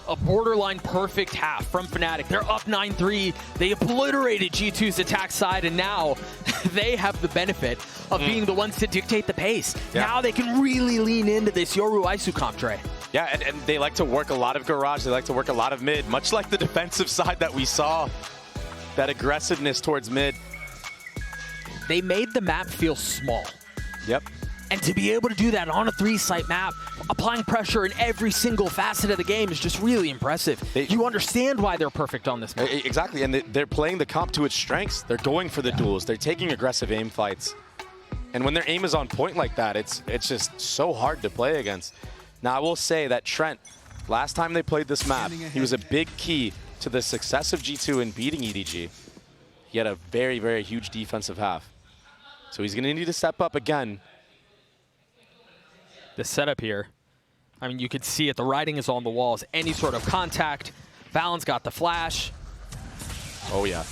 A borderline perfect half from Fnatic. They're up 9-3. They obliterated G2's attack side, and now they have the benefit of being the ones to dictate the pace. Yeah. Now they can really lean into this Yoru Isu comp tray. Yeah, and they like to work a lot of garage. They like to work a lot of mid, much like the defensive side that we saw. That aggressiveness towards mid. They made the map feel small. Yep. And to be able to do that on a 3-site map, applying pressure in every single facet of the game is just really impressive. You understand why they're perfect on this map. Exactly, and they're playing the comp to its strengths. They're going for the duels. They're taking aggressive aim fights. And when their aim is on point like that, it's just so hard to play against. Now, I will say that Trent, last time they played this map, he was a big key to the success of G2 in beating EDG. He had a very, very huge defensive half. So he's going to need to step up again. The setup here, I mean, you could see it. The writing is on the walls. Any sort of contact. Valen's got the flash. Oh, yeah.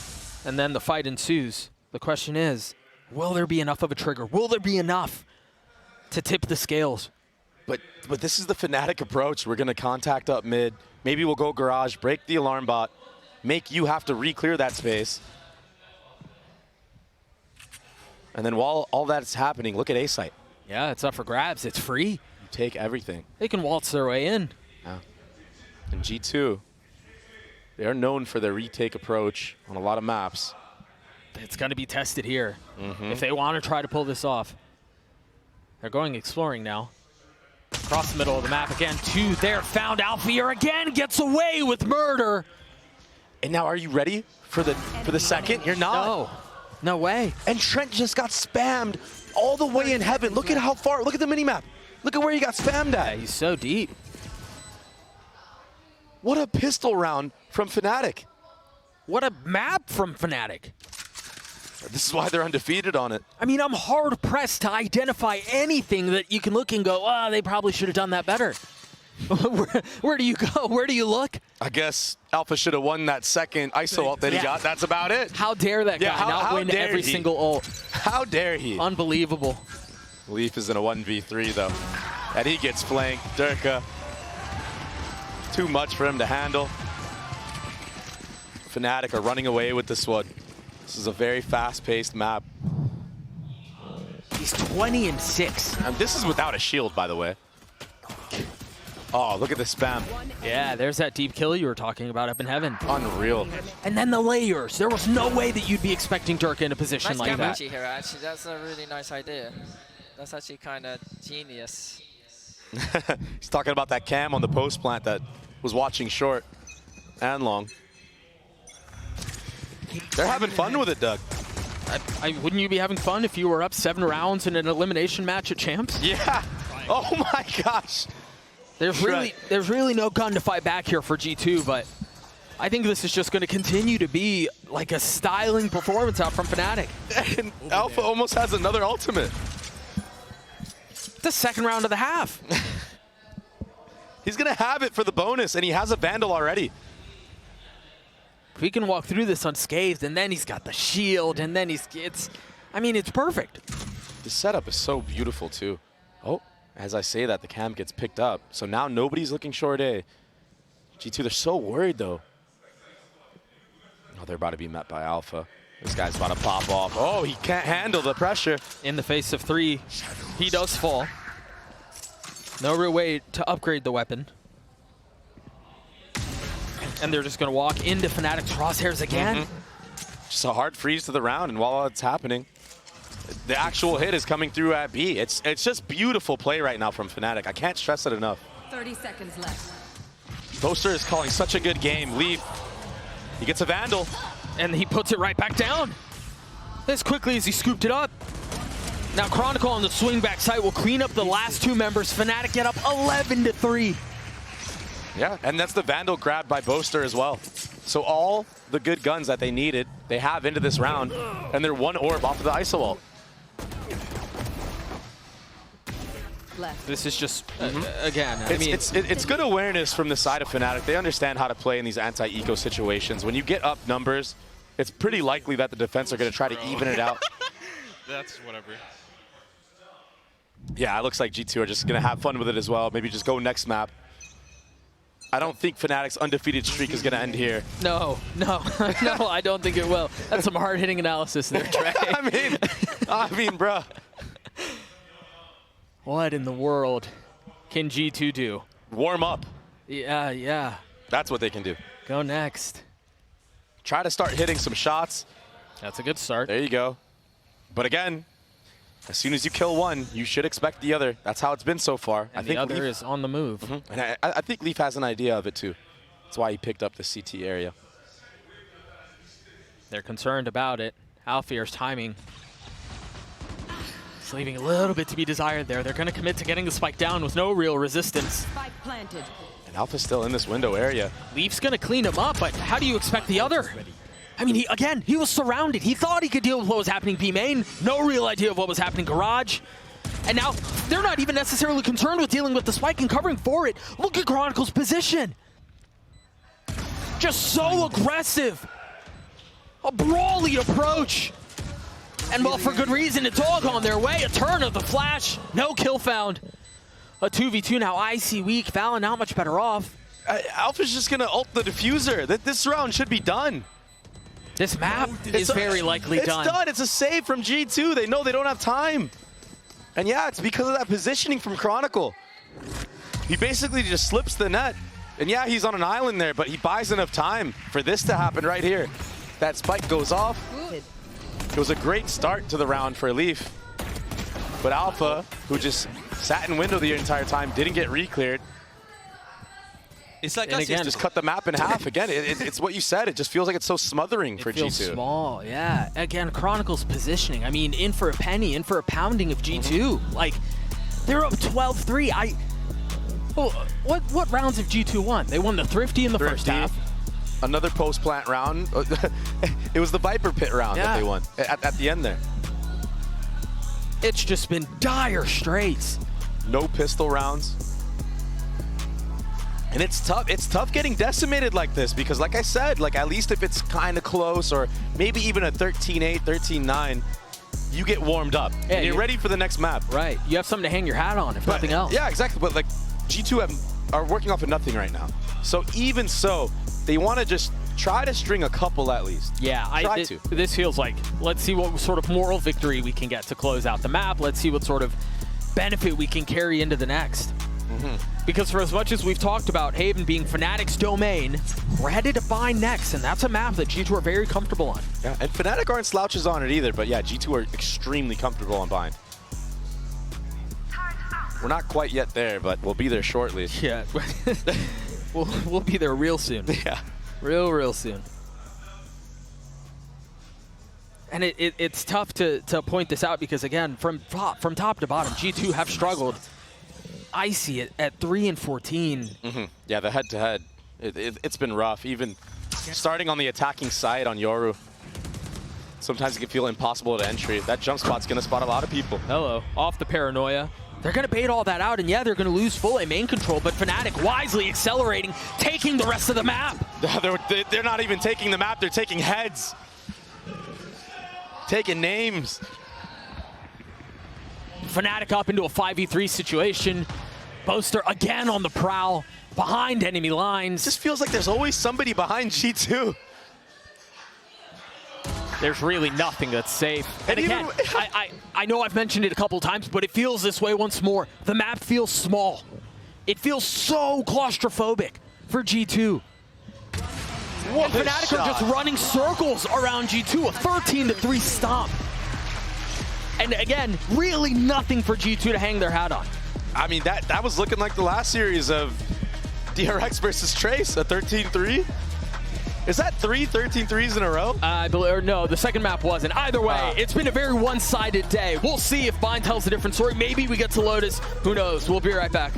And then the fight ensues. The question is, will there be enough of a trigger? Will there be enough to tip the scales? But this is the Fnatic approach. We're going to contact up mid. Maybe we'll go garage, break the alarm bot, make you have to re-clear that space. And then while all that's happening, look at A-site. Yeah, it's up for grabs. It's free. You take everything. They can waltz their way in. Yeah. And G2, they are known for their retake approach on a lot of maps. It's going to be tested here if they want to try to pull this off. They're going exploring now. Across the middle of the map again. 2 there. Found Alfier again. Gets away with murder. And now are you ready for the second? You're not. No. No way. And Trent just got spammed all the way in heaven. Look at how far. Look at the minimap. Look at where he got spammed at. Yeah, he's so deep. What a pistol round from Fnatic. What a map from Fnatic. This is why they're undefeated on it. I mean, I'm hard-pressed to identify anything that you can look and go, oh, they probably should have done that better. Where do you go? Where do you look? I guess Alpha should have won that second ISO ult that he got. That's about it. How dare that guy not win every single ult? How dare he? Unbelievable. Leaf is in a 1v3 though. And he gets flanked. Durka. Too much for him to handle. Fnatic are running away with this one. This is a very fast-paced map. He's 20-6. And this is without a shield, by the way. Oh, look at the spam. Yeah, there's that deep kill you were talking about up in heaven. Unreal. And then the layers. There was no way that you'd be expecting Durka in a position like that. Here, actually. That's a really nice idea. That's actually kind of genius. He's talking about that cam on the post plant that was watching short and long. They're having fun with it, Doug. Wouldn't you be having fun if you were up 7 rounds in an elimination match at Champs? Yeah. Oh my gosh. There's really no gun to fight back here for G2, but I think this is just going to continue to be like a styling performance out from Fnatic. And Alpha almost has another ultimate. The second round of the half. He's going to have it for the bonus, and he has a Vandal already. If we can walk through this unscathed, and then he's got the shield, and then it's perfect. The setup is so beautiful, too. Oh, as I say that, the cam gets picked up. So now nobody's looking short A. G2, they're so worried, though. Oh, they're about to be met by Alpha. This guy's about to pop off. Oh, he can't handle the pressure. In the face of 3, he does fall. No real way to upgrade the weapon. And they're just going to walk into Fnatic's crosshairs again. Just a hard freeze to the round, and while it's happening, the actual hit is coming through at B. It's just beautiful play right now from Fnatic. I can't stress it enough. 30 seconds left. Boaster is calling such a good game. Leaf, he gets a Vandal. And he puts it right back down as quickly as he scooped it up. Now Chronicle on the swing back side will clean up the last 2 members. Fnatic get up 11-3. Yeah, and that's the Vandal grabbed by Boaster as well. So all the good guns that they needed, they have into this round, and they're 1 orb off of the ISO ult. This is just, again, it's good awareness from the side of Fnatic. They understand how to play in these anti-eco situations. When you get up numbers, it's pretty likely that the defense are going to try to even it out. That's whatever. Yeah, it looks like G2 are just going to have fun with it as well. Maybe just go next map. I don't think Fnatic's undefeated streak is going to end here. No, I don't think it will. That's some hard-hitting analysis there, Trey. I mean, bruh. What in the world can G2 do? Warm up. Yeah. That's what they can do. Go next. Try to start hitting some shots. That's a good start. There you go. But again, as soon as you kill one, you should expect the other. That's how it's been so far. And I think the other Leaf is on the move. And I think Leaf has an idea of it too. That's why he picked up the CT area. They're concerned about it. Alfear's timing. It's leaving a little bit to be desired there. They're going to commit to getting the spike down with no real resistance. Spike planted. And Alpha's still in this window area. Leaf's going to clean him up, but how do you expect the other? I mean, he was surrounded. He thought he could deal with what was happening B main. No real idea of what was happening garage. And now they're not even necessarily concerned with dealing with the spike and covering for it. Look at Chronicle's position. Just so aggressive. A brawly approach. And well, for good reason, it's all gone their way. A turn of the flash. No kill found. A 2v2 now. Icy weak. Valen not much better off. Alpha's just going to ult the diffuser. This round should be done. This map is very likely done. It's done. It's a save from G2. They know they don't have time. And yeah, it's because of that positioning from Chronicle. He basically just slips the net. And yeah, he's on an island there, but he buys enough time for this to happen right here. That spike goes off. It was a great start to the round for Leaf. But Alpha, who just sat in window the entire time, didn't get re-cleared. It's like and again, just cut the map in half. Again, it's what you said. It just feels like it's so smothering for G2. It feels small, yeah. Again, Chronicle's positioning. I mean, in for a penny, in for a pounding of G2. Like, they're up 12-3. What rounds have G2 won? They won the Thrifty in the first half. Another post-plant round. It was the Viper pit round that they won at the end there. It's just been dire straits. No pistol rounds. And it's tough. It's tough getting decimated like this because, like I said, like at least if it's kind of close or maybe even a 13-8, 13-9, you get warmed up and you're ready for the next map. Right. You have something to hang your hat on, if nothing else. Yeah, exactly. But like G2 are working off of nothing right now. So even so, they want to just try to string a couple at least. Yeah, this feels like, let's see what sort of moral victory we can get to close out the map. Let's see what sort of benefit we can carry into the next. Because for as much as we've talked about Haven being Fnatic's domain, we're headed to Bind next, and that's a map that G2 are very comfortable on. Yeah, and Fnatic aren't slouches on it either, but yeah, G2 are extremely comfortable on Bind. We're not quite yet there, but we'll be there shortly. Yeah, we'll be there real soon. Yeah. Real soon. And it's tough to point this out because, again, from top to bottom, G2 have struggled. Icy at 3 and 14. Yeah, the head-to-head, it's been rough. Even starting on the attacking side on Yoru, sometimes it can feel impossible to entry. That jump spot's going to spot a lot of people. Hello, off the paranoia. They're going to bait all that out, and yeah, they're going to lose full A main control, but Fnatic wisely accelerating, taking the rest of the map. They're not even taking the map, they're taking heads. Taking names. Fnatic up into a 5v3 situation. Boaster again on the prowl, behind enemy lines. It just feels like there's always somebody behind G2. There's really nothing that's safe. And again, I know I've mentioned it a couple times, but it feels this way once more. The map feels small. It feels so claustrophobic for G2. And Fnatic are just running circles around G2, a 13-3 stomp. And again, really nothing for G2 to hang their hat on. I mean, that was looking like the last series of DRX versus Trace, a 13-3. Is that 3 13-3s in a row? I believe, or no, the second map wasn't. Either way, it's been a very one-sided day. We'll see if Bind tells a different story. Maybe we get to Lotus. Who knows? We'll be right back.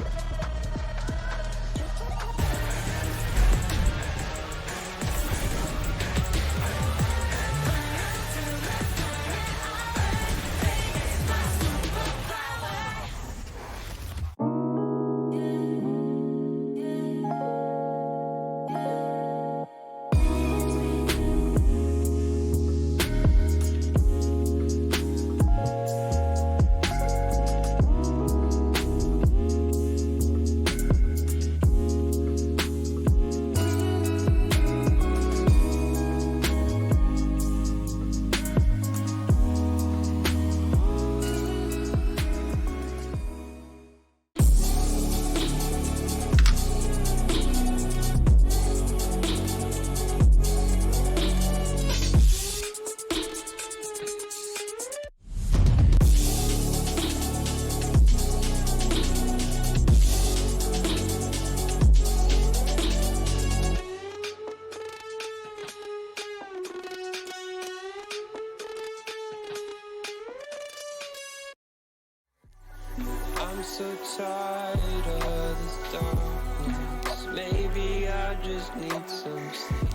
I'm so tired of this darkness. Maybe I just need some sleep.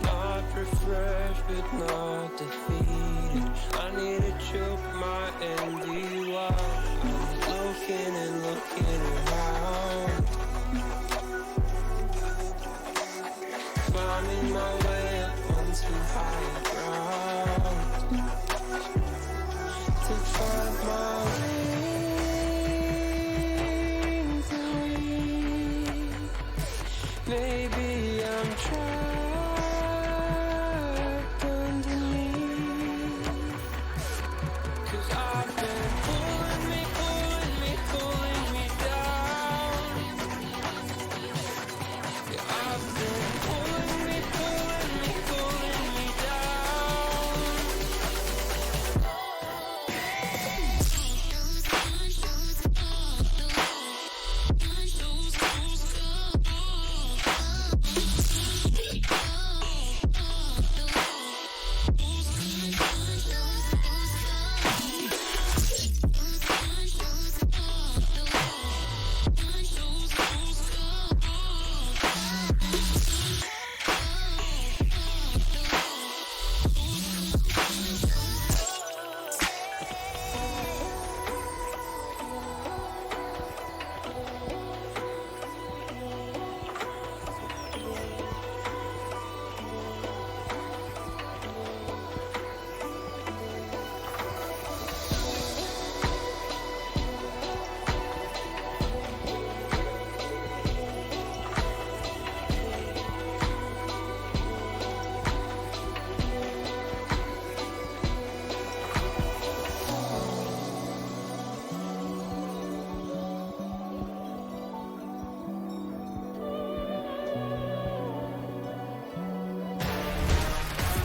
Not refreshed, but not defeated. I need to choke my envy while I'm looking and looking around. Climbing my way up onto higher ground to find my way. Maybe I'm trapped underneath, 'cause I've been